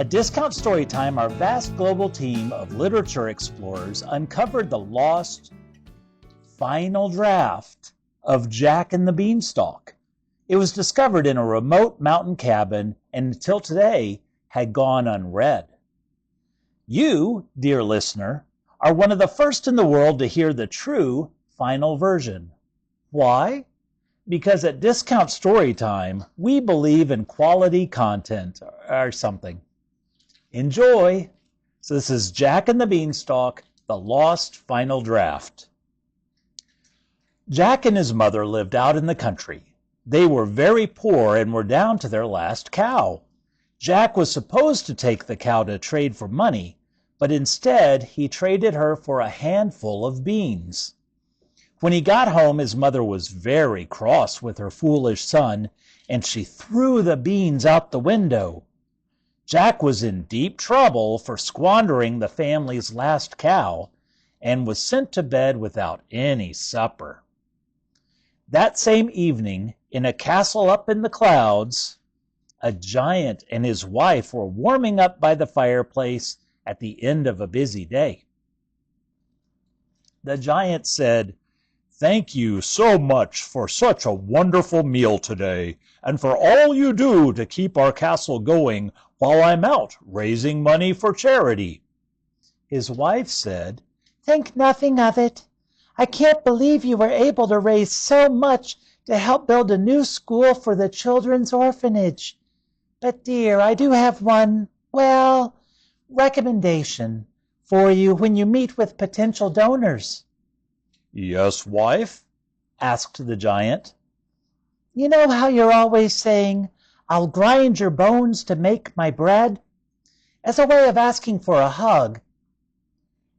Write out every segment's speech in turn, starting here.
At Discount Storytime, our vast global team of literature explorers uncovered the lost final draft of Jack and the Beanstalk. It was discovered in a remote mountain cabin and until today had gone unread. You, dear listener, are one of the first in the world to hear the true final version. Why? Because at Discount Storytime, we believe in quality content or something. Enjoy! So this is Jack and the Beanstalk, the lost final draft. Jack and his mother lived out in the country. They were very poor and were down to their last cow. Jack was supposed to take the cow to trade for money, but instead he traded her for a handful of beans. When he got home, his mother was very cross with her foolish son, and she threw the beans out the window. Jack was in deep trouble for squandering the family's last cow and was sent to bed without any supper. That same evening, in a castle up in the clouds, a giant and his wife were warming up by the fireplace at the end of a busy day. The giant said, "Thank you so much for such a wonderful meal today, and for all you do to keep our castle going while I'm out raising money for charity." His wife said, "Think nothing of it. I can't believe you were able to raise so much to help build a new school for the children's orphanage. But dear, I do have one, recommendation for you when you meet with potential donors." "Yes, wife?" asked the giant. "You know how you're always saying, 'I'll grind your bones to make my bread,' as a way of asking for a hug?"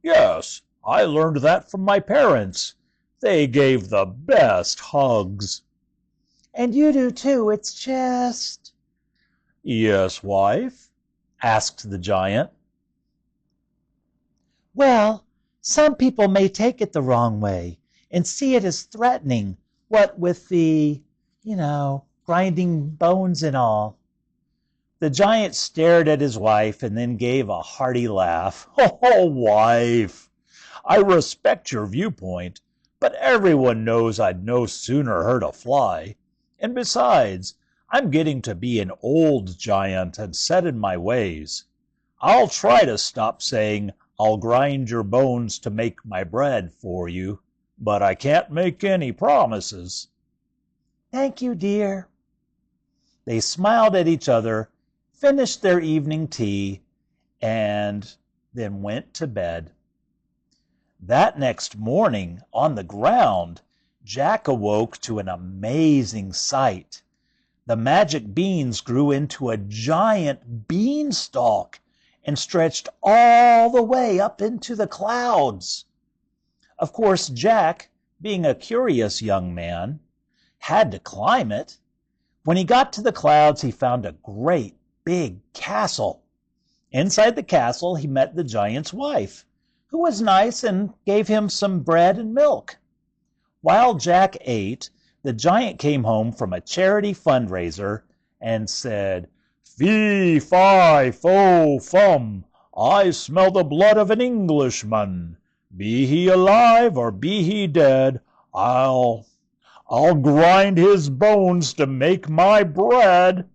"Yes, I learned that from my parents. They gave the best hugs." "And you do too, it's just..." "Yes, wife?" asked the giant. "Well, some people may take it the wrong way and see it as threatening, what with the, grinding bones and all." The giant stared at his wife and then gave a hearty laugh. "Oh, wife, I respect your viewpoint, but everyone knows I'd no sooner hurt a fly. And besides, I'm getting to be an old giant and set in my ways. I'll try to stop saying, 'I'll grind your bones to make my bread' for you, but I can't make any promises." "Thank you, dear." They smiled at each other, finished their evening tea, and then went to bed. That next morning, on the ground, Jack awoke to an amazing sight. The magic beans grew into a giant beanstalk and stretched all the way up into the clouds. Of course, Jack, being a curious young man, had to climb it. When he got to the clouds, he found a great big castle. Inside the castle, he met the giant's wife, who was nice and gave him some bread and milk. While Jack ate, the giant came home from a charity fundraiser and said, "Fee, fi, fo, fum, I smell the blood of an Englishman. Be he alive or be he dead, I'll grind his bones to make my bread."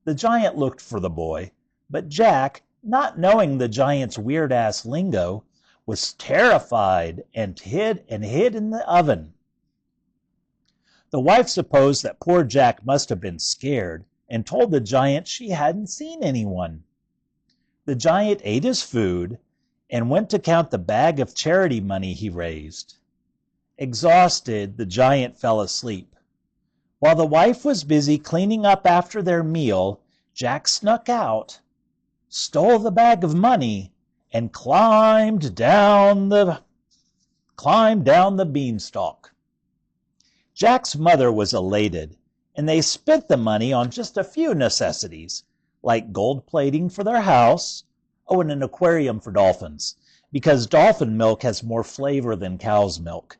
The giant looked for the boy, but Jack, not knowing the giant's weird-ass lingo, was terrified and hid in the oven. The wife supposed that poor Jack must have been scared and told the giant she hadn't seen anyone. The giant ate his food and went to count the bag of charity money he raised. Exhausted, the giant fell asleep. While the wife was busy cleaning up after their meal, Jack snuck out, stole the bag of money, and climbed down the beanstalk. Jack's mother was elated, and they spent the money on just a few necessities, like gold plating for their house, and an aquarium for dolphins, because dolphin milk has more flavor than cow's milk.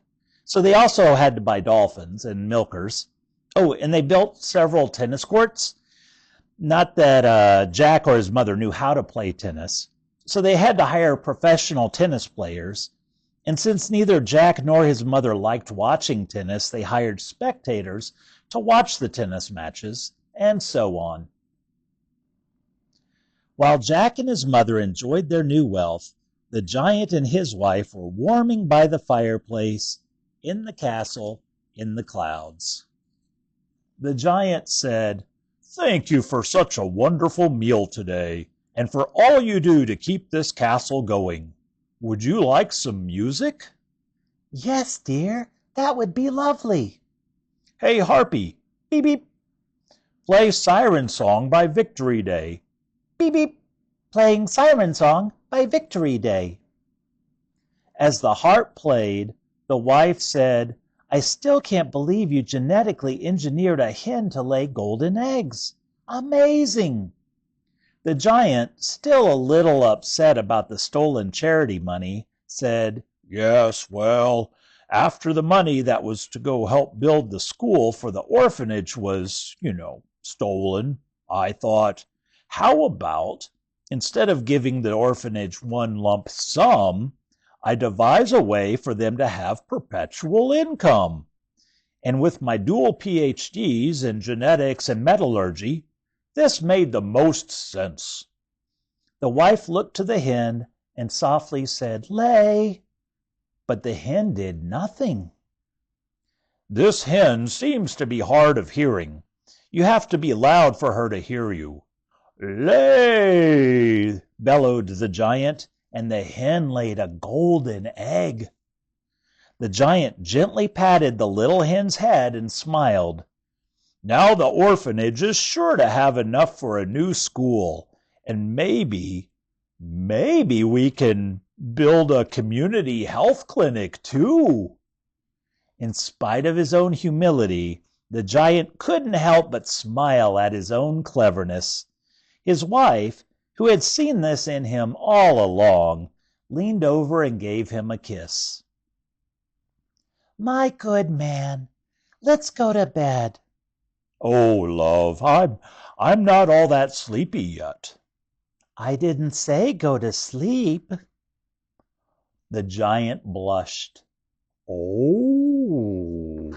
So they also had to buy dolphins and milkers. Oh, and they built several tennis courts. Not that Jack or his mother knew how to play tennis, so they had to hire professional tennis players. And since neither Jack nor his mother liked watching tennis, they hired spectators to watch the tennis matches, and so on. While Jack and his mother enjoyed their new wealth, the giant and his wife were warming by the fireplace in the castle in the clouds. The giant said, "Thank you for such a wonderful meal today, and for all you do to keep this castle going. Would you like some music?" Yes, dear, that would be lovely. "Hey, Harpy, beep beep, play Siren Song by Victory Day." Beep beep, playing Siren Song by Victory Day. As the harp played, the wife said, "I still can't believe you genetically engineered a hen to lay golden eggs. Amazing!" The giant, still a little upset about the stolen charity money, said, "Yes, well, after the money that was to go help build the school for the orphanage was, stolen, I thought, how about, instead of giving the orphanage one lump sum, I devise a way for them to have perpetual income. And with my dual PhDs in genetics and metallurgy, this made the most sense." The wife looked to the hen and softly said, "Lay." But the hen did nothing. "This hen seems to be hard of hearing. You have to be loud for her to hear you." "Lay!" bellowed the giant, and the hen laid a golden egg. The giant gently patted the little hen's head and smiled. "Now the orphanage is sure to have enough for a new school, and maybe we can build a community health clinic too." In spite of his own humility, the giant couldn't help but smile at his own cleverness. His wife, who had seen this in him all along, leaned over and gave him a kiss. My good man, let's go to bed. "Oh, love, I'm not all that sleepy yet." I didn't say go to sleep. The giant blushed. "Oh."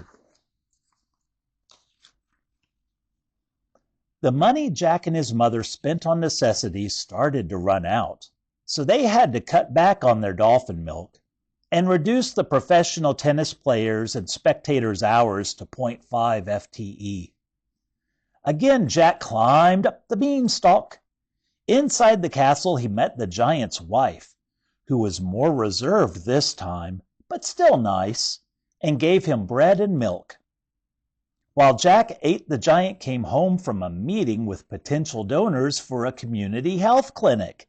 The money Jack and his mother spent on necessities started to run out, so they had to cut back on their dolphin milk and reduce the professional tennis players' and spectators' hours to 0.5 FTE. Again, Jack climbed up the beanstalk. Inside the castle, he met the giant's wife, who was more reserved this time, but still nice, and gave him bread and milk. While Jack ate, the giant came home from a meeting with potential donors for a community health clinic.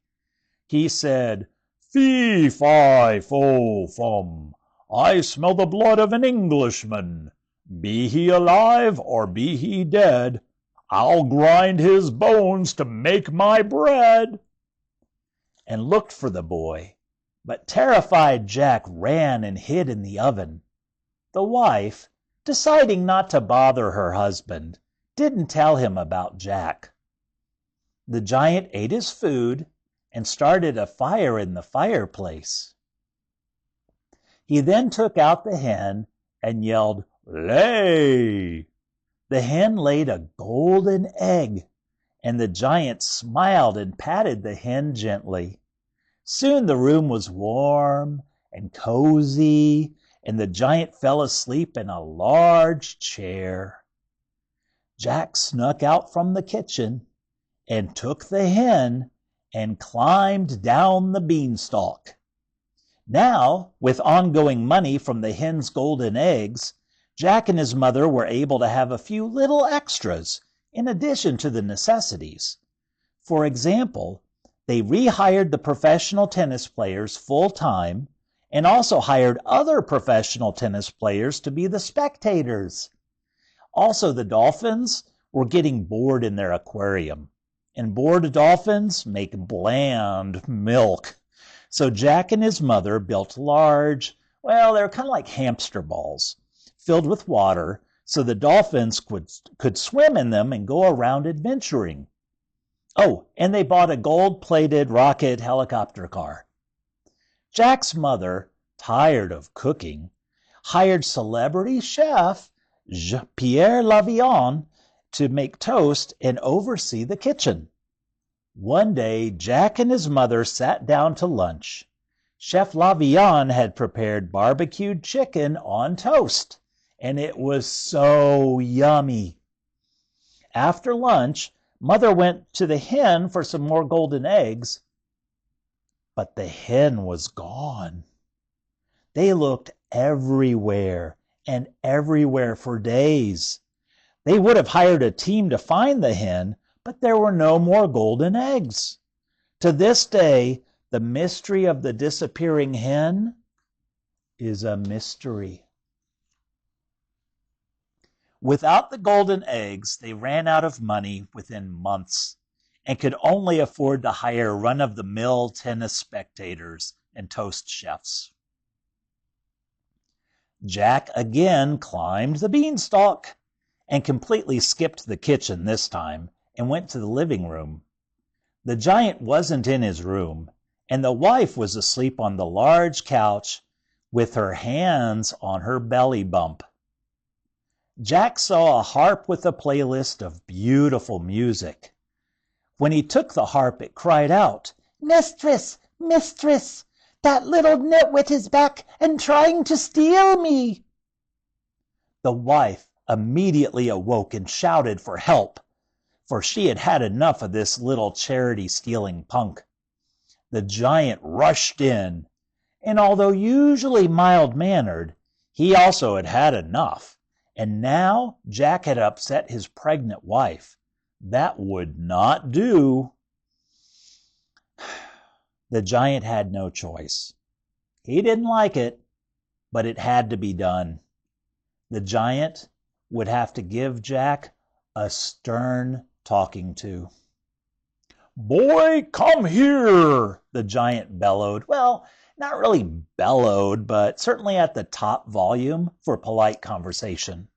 He said, "Fee, fi, fo, fum, I smell the blood of an Englishman. Be he alive or be he dead, I'll grind his bones to make my bread," and looked for the boy. But terrified Jack ran and hid in the oven. The wife, deciding not to bother her husband, didn't tell him about Jack. The giant ate his food and started a fire in the fireplace. He then took out the hen and yelled, "Lay!" The hen laid a golden egg, and the giant smiled and patted the hen gently. Soon the room was warm and cozy, and the giant fell asleep in a large chair. Jack snuck out from the kitchen and took the hen and climbed down the beanstalk. Now, with ongoing money from the hen's golden eggs, Jack and his mother were able to have a few little extras in addition to the necessities. For example, they rehired the professional tennis players full-time and also hired other professional tennis players to be the spectators. Also, the dolphins were getting bored in their aquarium, and bored dolphins make bland milk. So Jack and his mother built large, they're kind of like hamster balls, filled with water, so the dolphins could swim in them and go around adventuring. Oh, and they bought a gold-plated rocket helicopter car. Jack's mother, tired of cooking, hired celebrity chef Pierre Lavion to make toast and oversee the kitchen. One day, Jack and his mother sat down to lunch. Chef Lavion had prepared barbecued chicken on toast, and it was so yummy. After lunch, Mother went to the hen for some more golden eggs, but the hen was gone. They looked everywhere and everywhere for days. They would have hired a team to find the hen, but there were no more golden eggs. To this day, the mystery of the disappearing hen is a mystery. Without the golden eggs, they ran out of money within months and could only afford to hire run-of-the-mill tennis spectators and toast chefs. Jack again climbed the beanstalk and completely skipped the kitchen this time and went to the living room. The giant wasn't in his room, and the wife was asleep on the large couch with her hands on her belly bump. Jack saw a harp with a playlist of beautiful music. When he took the harp, it cried out, "Mistress, mistress, that little nitwit is back and trying to steal me." The wife immediately awoke and shouted for help, for she had had enough of this little charity-stealing punk. The giant rushed in, and although usually mild-mannered, he also had had enough. And now Jack had upset his pregnant wife. That would not do. The giant had no choice. He didn't like it, but it had to be done. The giant would have to give Jack a stern talking to. "Boy, come here!" the giant bellowed. Well, not really bellowed, but certainly at the top volume for polite conversation.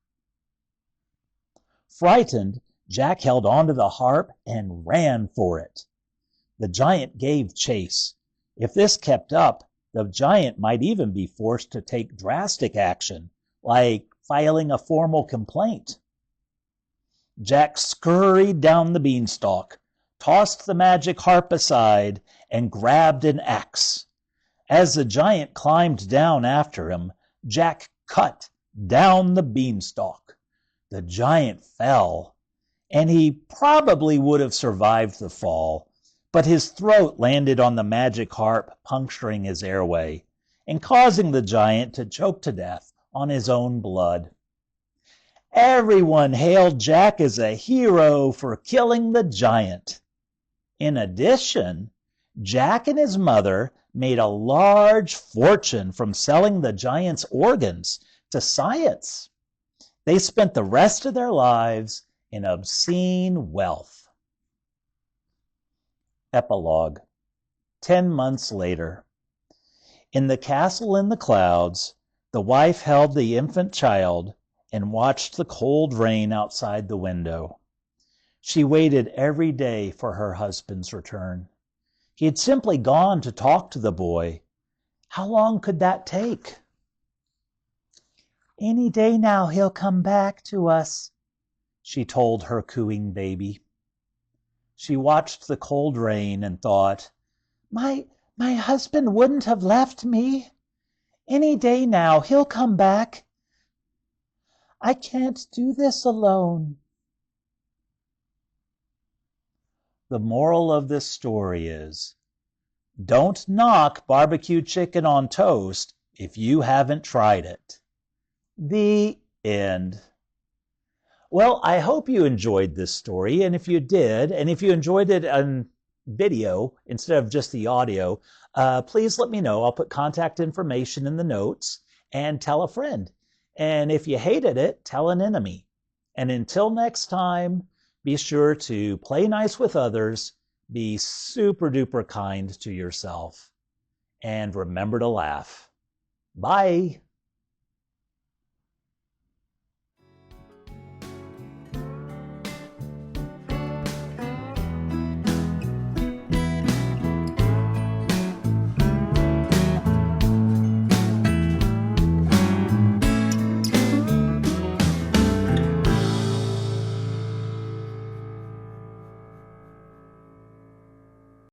Frightened, Jack held onto the harp and ran for it. The giant gave chase. If this kept up, the giant might even be forced to take drastic action, like filing a formal complaint. Jack scurried down the beanstalk, tossed the magic harp aside, and grabbed an axe. As the giant climbed down after him, Jack cut down the beanstalk. The giant fell, and he probably would have survived the fall, but his throat landed on the magic harp, puncturing his airway and causing the giant to choke to death on his own blood. Everyone hailed Jack as a hero for killing the giant. In addition, Jack and his mother made a large fortune from selling the giant's organs to science. They spent the rest of their lives in obscene wealth. Epilogue. 10 months later. In the castle in the clouds, the wife held the infant child and watched the cold rain outside the window. She waited every day for her husband's return. He had simply gone to talk to the boy. How long could that take? "Any day now he'll come back to us," she told her cooing baby. She watched the cold rain and thought, My husband wouldn't have left me. Any day now he'll come back. I can't do this alone. The moral of this story is, don't knock barbecue chicken on toast if you haven't tried it. The end. Well, I hope you enjoyed this story, and if you did, and if you enjoyed it on video instead of just the audio, please let me know. I'll put contact information in the notes, and tell a friend. And if you hated it, tell an enemy. And until next time, be sure to play nice with others, be super duper kind to yourself, and remember to laugh. Bye.